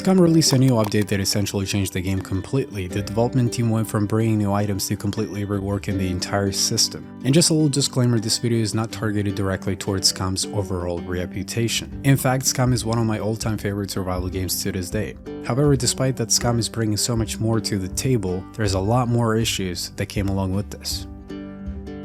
Scum released a new update that essentially changed the game completely. The development team went from bringing new items to completely reworking the entire system. And just a little disclaimer, this video is not targeted directly towards Scum's overall reputation. In fact, Scum is one of my all-time favorite survival games to this day. However, despite that Scum is bringing so much more to the table, there's a lot more issues that came along with this.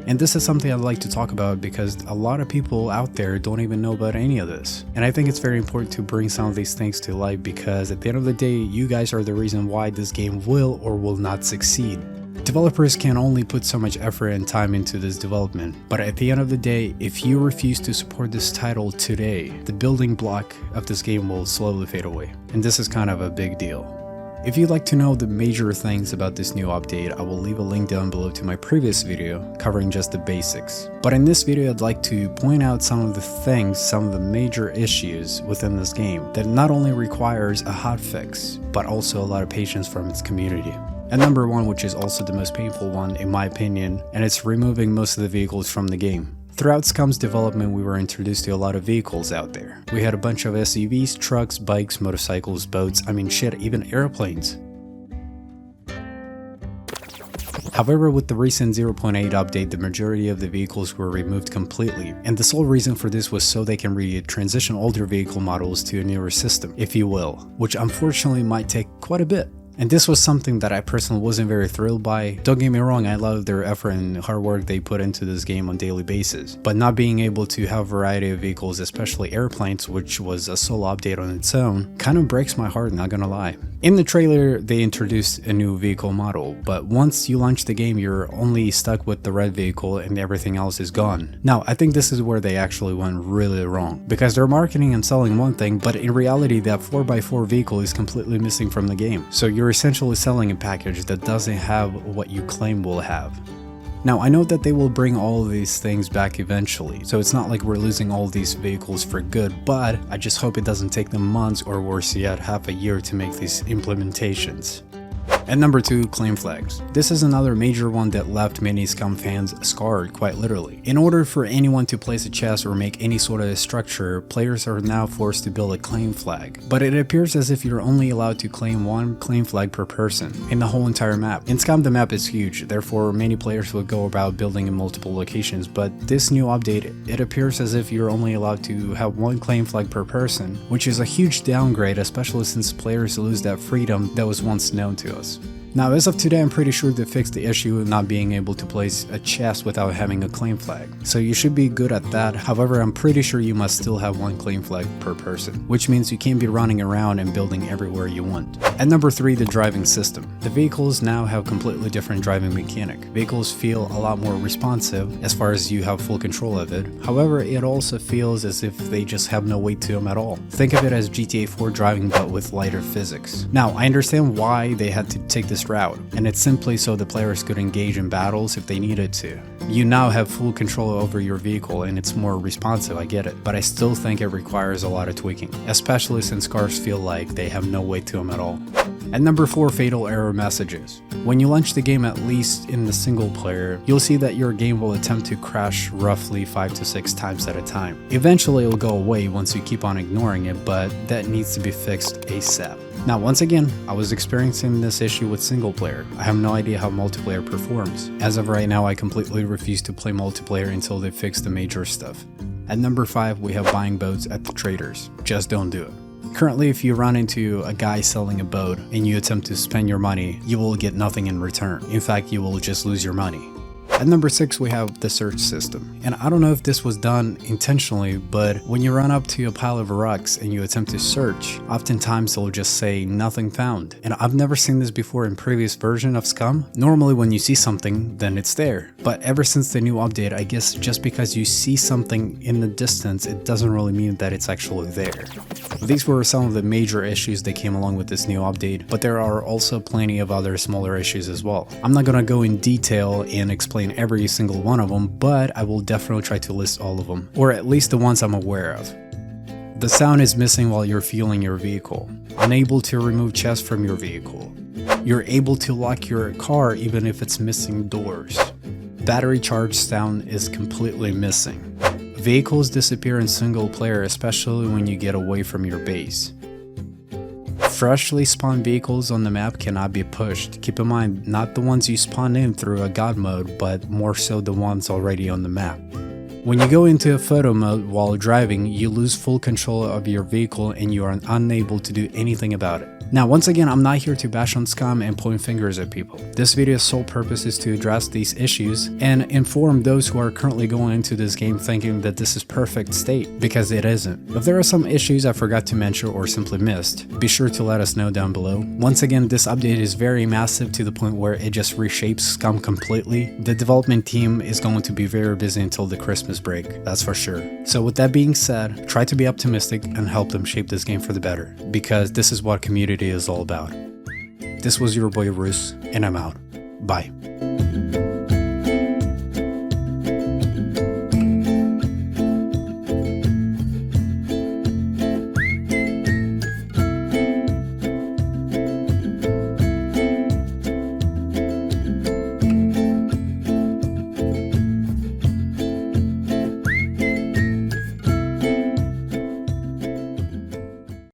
And this is something I'd like to talk about because a lot of people out there don't even know about any of this. And I think it's very important to bring some of these things to light because at the end of the day, you guys are the reason why this game will or will not succeed. Developers can only put so much effort and time into this development, but at the end of the day, if you refuse to support this title today, the building block of this game will slowly fade away. And this is kind of a big deal. If you'd like to know the major things about this new update, I will leave a link down below to my previous video covering just the basics. But in this video, I'd like to point out some of the major issues within this game that not only requires a hotfix, but also a lot of patience from its community. And number one, which is also the most painful one in my opinion, and it's removing most of the vehicles from the game. Throughout Scum's development, we were introduced to a lot of vehicles out there. We had a bunch of SUVs, trucks, bikes, motorcycles, boats, even airplanes. However, with the recent 0.8 update, the majority of the vehicles were removed completely, and the sole reason for this was so they can transition older vehicle models to a newer system, if you will, which unfortunately might take quite a bit. And this was something that I personally wasn't very thrilled by. Don't get me wrong, I love their effort and hard work they put into this game on a daily basis. But not being able to have a variety of vehicles, especially airplanes, which was a solo update on its own, kind of breaks my heart, not gonna lie. In the trailer, they introduced a new vehicle model, but once you launch the game, you're only stuck with the red vehicle and everything else is gone. Now, I think this is where they actually went really wrong, because they're marketing and selling one thing, but in reality, that 4x4 vehicle is completely missing from the game. So you're essentially selling a package that doesn't have what you claim will have. Now, I know that they will bring all of these things back eventually, so it's not like we're losing all these vehicles for good, but I just hope it doesn't take them months or worse yet, half a year to make these implementations. And number two, claim flags. This is another major one that left many Scum fans scarred, quite literally. In order for anyone to place a chest or make any sort of structure, players are now forced to build a claim flag. But it appears as if you're only allowed to claim one claim flag per person in the whole entire map. In Scum, the map is huge, therefore many players will go about building in multiple locations, but this new update, it appears as if you're only allowed to have one claim flag per person, which is a huge downgrade, especially since players lose that freedom that was once known to us. Now, as of today, I'm pretty sure they fixed the issue of not being able to place a chest without having a claim flag, so you should be good at that. However, I'm pretty sure you must still have one claim flag per person, which means you can't be running around and building everywhere you want. And number three, the driving system. The vehicles now have completely different driving mechanic. Vehicles feel a lot more responsive as far as you have full control of it. However, it also feels as if they just have no weight to them at all. Think of it as GTA 4 driving but with lighter physics. Now, I understand why they had to take this route, and it's simply so the players could engage in battles if they needed to. You now have full control over your vehicle and it's more responsive, I get it, but I still think it requires a lot of tweaking, especially since cars feel like they have no weight to them at all. And number four, fatal error messages. When you launch the game, at least in the single player, you'll see that your game will attempt to crash roughly 5 to 6 times at a time. Eventually it'll go away once you keep on ignoring it, but that needs to be fixed ASAP. Now, once again, I was experiencing this issue with single player. I have no idea how multiplayer performs. As of right now, I completely refuse to play multiplayer until they fix the major stuff. At number 5, we have buying boats at the traders. Just don't do it. Currently, if you run into a guy selling a boat and you attempt to spend your money, you will get nothing in return. In fact, you will just lose your money. At number 6, we have the search system. And I don't know if this was done intentionally, but when you run up to a pile of rocks and you attempt to search, oftentimes it'll just say nothing found. And I've never seen this before in previous version of Scum. Normally when you see something, then it's there. But ever since the new update, I guess just because you see something in the distance, it doesn't really mean that it's actually there. These were some of the major issues that came along with this new update, but there are also plenty of other smaller issues as well. I'm not gonna go in detail and explain every single one of them, but I will definitely try to list all of them, or at least the ones I'm aware of. The sound is missing while you're fueling your vehicle. Unable to remove chests from your vehicle. You're able to lock your car even if it's missing doors. Battery charge sound is completely missing. Vehicles disappear in single player, especially when you get away from your base. Freshly spawned vehicles on the map cannot be pushed. Keep in mind, not the ones you spawn in through a god mode, but more so the ones already on the map. When you go into a photo mode while driving, you lose full control of your vehicle and you are unable to do anything about it. Now, once again, I'm not here to bash on Scum and point fingers at people. This video's sole purpose is to address these issues and inform those who are currently going into this game thinking that this is perfect state, because it isn't. If there are some issues I forgot to mention or simply missed, be sure to let us know down below. Once again, this update is very massive to the point where it just reshapes Scum completely. The development team is going to be very busy until the Christmas break, that's for sure. So with that being said, try to be optimistic and help them shape this game for the better, because this is what community is all about. This was your boy Roos, and I'm out. Bye.